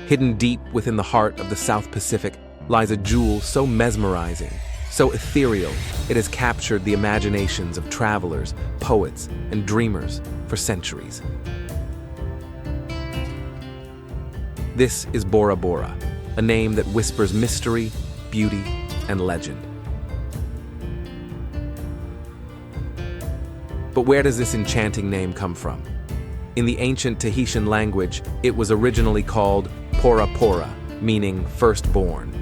Hidden deep within the heart of the South Pacific lies a jewel so mesmerizing, so ethereal, it has captured the imaginations of travelers, poets, and dreamers for centuries. This is Bora Bora, a name that whispers mystery, beauty, and legend. But where does this enchanting name come from? In the ancient Tahitian language, it was originally called Pora Pora, meaning firstborn.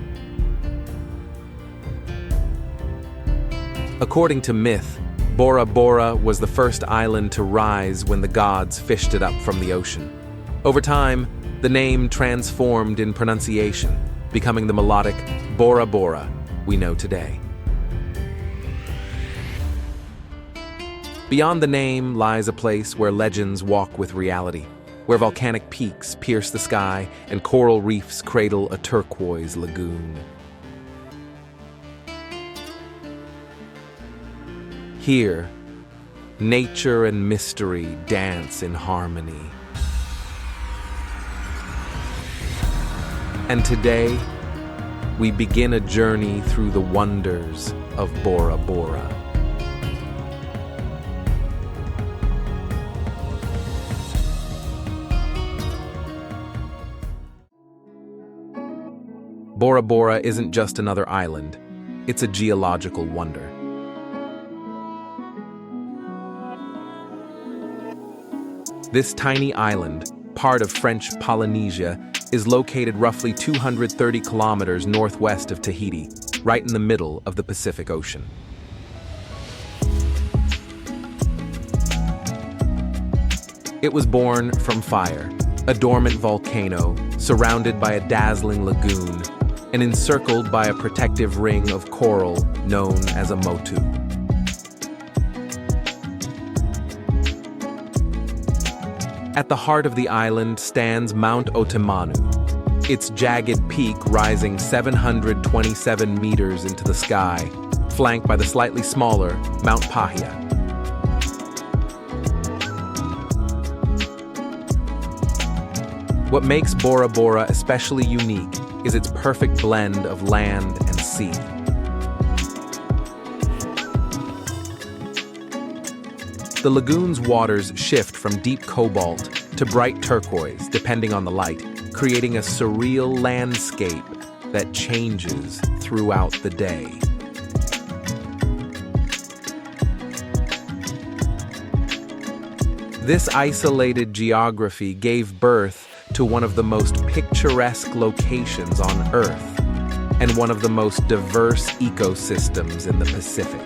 According to myth, Bora Bora was the first island to rise when the gods fished it up from the ocean. Over time, the name transformed in pronunciation, becoming the melodic Bora Bora we know today. Beyond the name lies a place where legends walk with reality, where volcanic peaks pierce the sky and coral reefs cradle a turquoise lagoon. Here, nature and mystery dance in harmony. And today, we begin a journey through the wonders of Bora Bora. Bora Bora isn't just another island, it's a geological wonder. This tiny island, part of French Polynesia, is located roughly 230 kilometers northwest of Tahiti, right in the middle of the Pacific Ocean. It was born from fire, a dormant volcano surrounded by a dazzling lagoon and encircled by a protective ring of coral known as a motu. At the heart of the island stands Mount Otamanu, its jagged peak rising 727 meters into the sky, flanked by the slightly smaller Mount Pahia. What makes Bora Bora especially unique is its perfect blend of land and sea. The lagoon's waters shift from deep cobalt to bright turquoise, depending on the light, creating a surreal landscape that changes throughout the day. This isolated geography gave birth to one of the most picturesque locations on Earth and one of the most diverse ecosystems in the Pacific.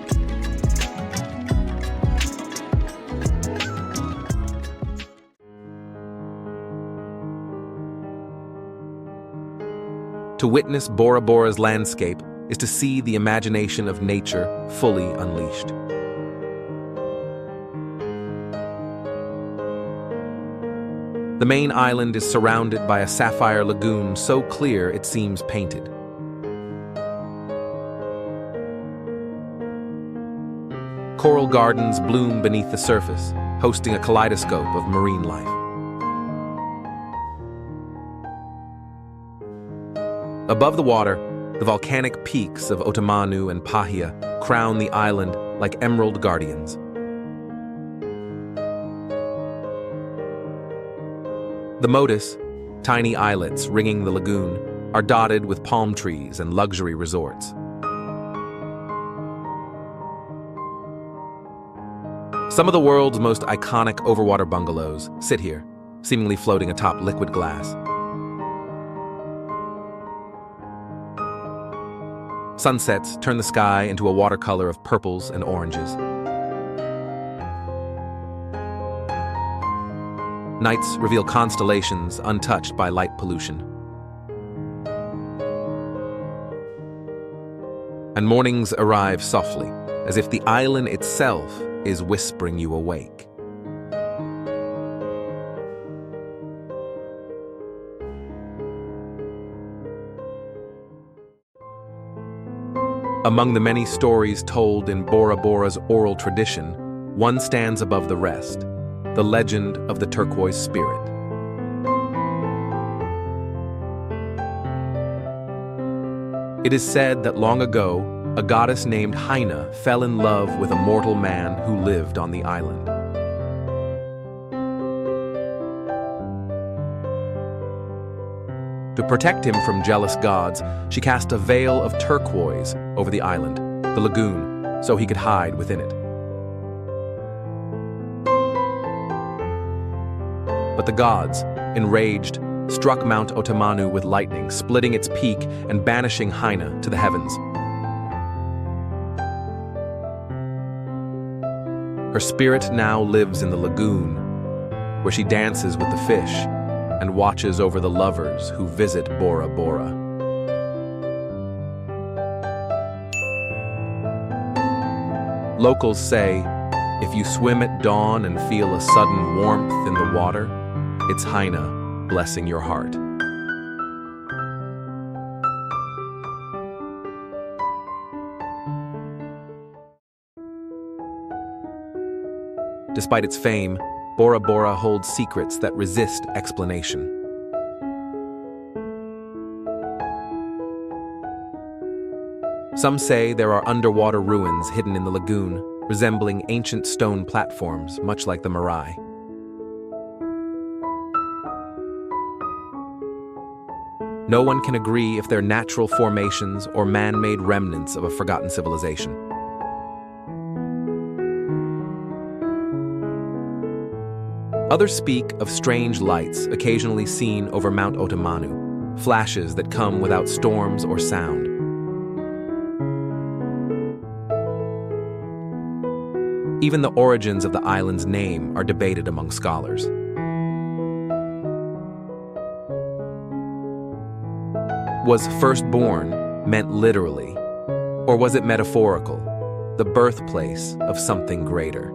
To witness Bora Bora's landscape is to see the imagination of nature fully unleashed. The main island is surrounded by a sapphire lagoon so clear it seems painted. Coral gardens bloom beneath the surface, hosting a kaleidoscope of marine life. Above the water, the volcanic peaks of Otamanu and Pahia crown the island like emerald guardians. The motus, tiny islets ringing the lagoon, are dotted with palm trees and luxury resorts. Some of the world's most iconic overwater bungalows sit here, seemingly floating atop liquid glass. Sunsets turn the sky into a watercolor of purples and oranges. Nights reveal constellations untouched by light pollution. And mornings arrive softly, as if the island itself is whispering you awake. Among the many stories told in Bora Bora's oral tradition, one stands above the rest, the legend of the turquoise spirit. It is said that long ago, a goddess named Haina fell in love with a mortal man who lived on the island. To protect him from jealous gods, she cast a veil of turquoise over the island, the lagoon, so he could hide within it. But the gods, enraged, struck Mount Otomanu with lightning, splitting its peak and banishing Haina to the heavens. Her spirit now lives in the lagoon, where she dances with the fish and watches over the lovers who visit Bora Bora. Locals say, if you swim at dawn and feel a sudden warmth in the water, it's Haina blessing your heart. Despite its fame, Bora Bora holds secrets that resist explanation. Some say there are underwater ruins hidden in the lagoon, resembling ancient stone platforms, much like the Marae. No one can agree if they're natural formations or man-made remnants of a forgotten civilization. Others speak of strange lights occasionally seen over Mount Otomanu, flashes that come without storms or sound. Even the origins of the island's name are debated among scholars. Was firstborn meant literally, or was it metaphorical, the birthplace of something greater?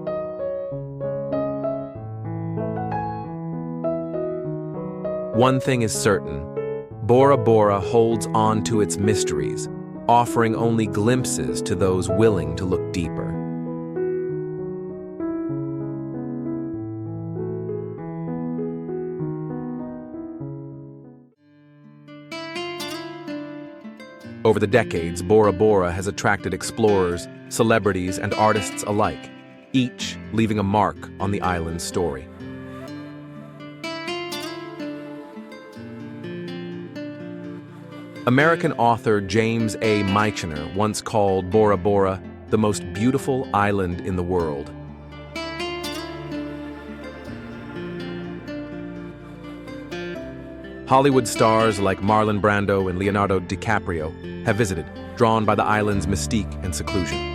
One thing is certain, Bora Bora holds on to its mysteries, offering only glimpses to those willing to look deeper. Over the decades, Bora Bora has attracted explorers, celebrities, and artists alike, each leaving a mark on the island's story. American author James A. Michener once called Bora Bora the most beautiful island in the world. Hollywood stars like Marlon Brando and Leonardo DiCaprio have visited, drawn by the island's mystique and seclusion.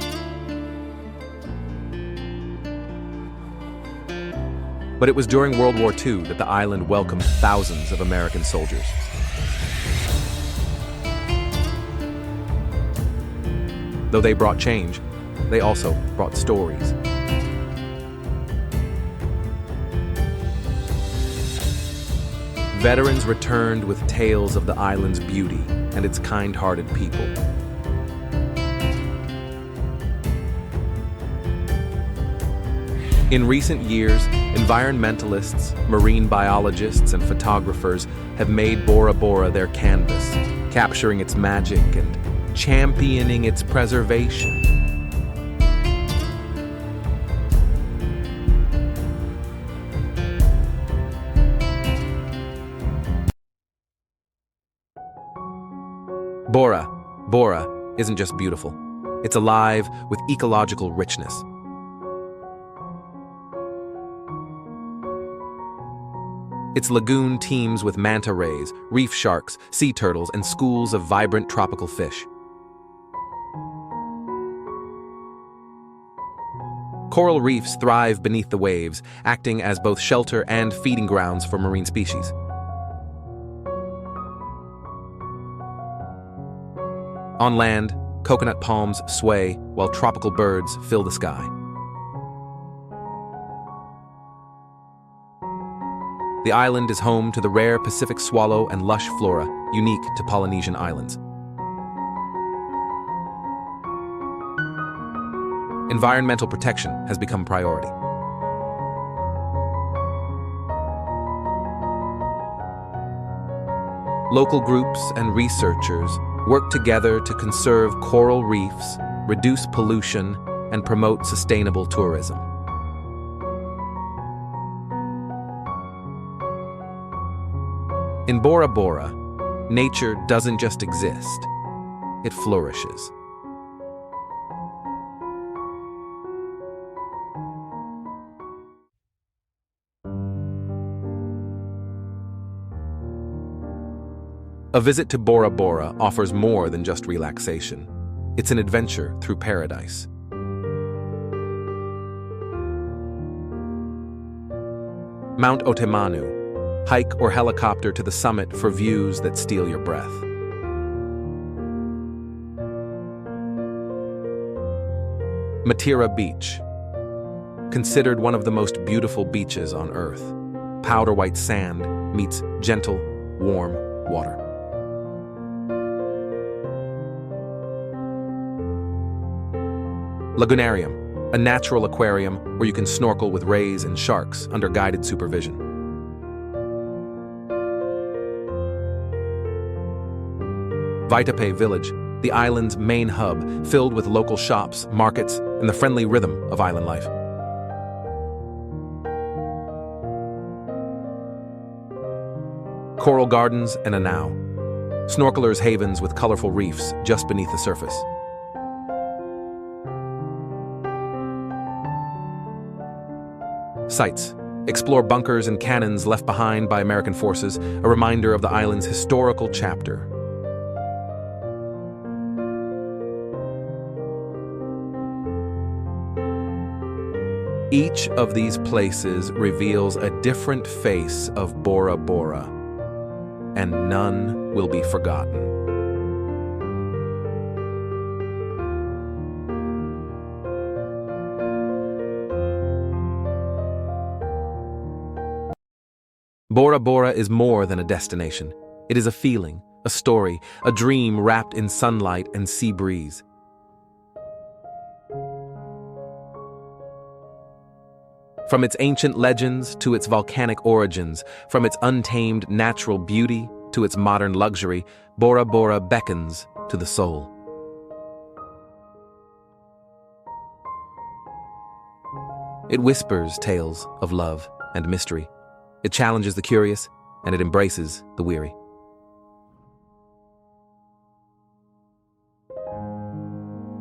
But it was during World War II that the island welcomed thousands of American soldiers. Though they brought change, they also brought stories. Veterans returned with tales of the island's beauty and its kind-hearted people. In recent years, environmentalists, marine biologists, and photographers have made Bora Bora their canvas, capturing its magic and championing its preservation. Bora Bora isn't just beautiful. It's alive with ecological richness. Its lagoon teems with manta rays, reef sharks, sea turtles, and schools of vibrant tropical fish. Coral reefs thrive beneath the waves, acting as both shelter and feeding grounds for marine species. On land, coconut palms sway while tropical birds fill the sky. The island is home to the rare Pacific swallow and lush flora unique to Polynesian islands. Environmental protection has become a priority. Local groups and researchers work together to conserve coral reefs, reduce pollution, and promote sustainable tourism. In Bora Bora, nature doesn't just exist, it flourishes. A visit to Bora Bora offers more than just relaxation. It's an adventure through paradise. Mount Otemanu. Hike or helicopter to the summit for views that steal your breath. Matira Beach. Considered one of the most beautiful beaches on Earth. Powder white sand meets gentle, warm water. Lagoonarium, a natural aquarium where you can snorkel with rays and sharks under guided supervision. Vaitape Village, the island's main hub, filled with local shops, markets, and the friendly rhythm of island life. Coral Gardens and Anao, snorkelers' havens with colorful reefs just beneath the surface. Sites. Explore bunkers and cannons left behind by American forces, a reminder of the island's historical chapter. Each of these places reveals a different face of Bora Bora, and none will be forgotten. Bora Bora is more than a destination. It is a feeling, a story, a dream wrapped in sunlight and sea breeze. From its ancient legends to its volcanic origins, from its untamed natural beauty to its modern luxury, Bora Bora beckons to the soul. It whispers tales of love and mystery. It challenges the curious, and it embraces the weary.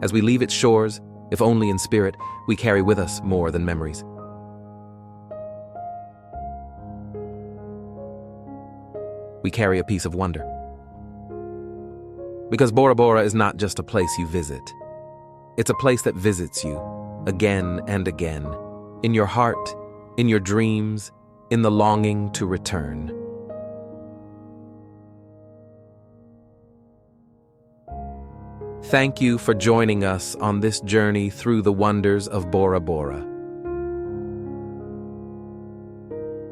As we leave its shores, if only in spirit, we carry with us more than memories. We carry a piece of wonder. Because Bora Bora is not just a place you visit. It's a place that visits you, again and again, in your heart, in your dreams, in the longing to return. Thank you for joining us on this journey through the wonders of Bora Bora.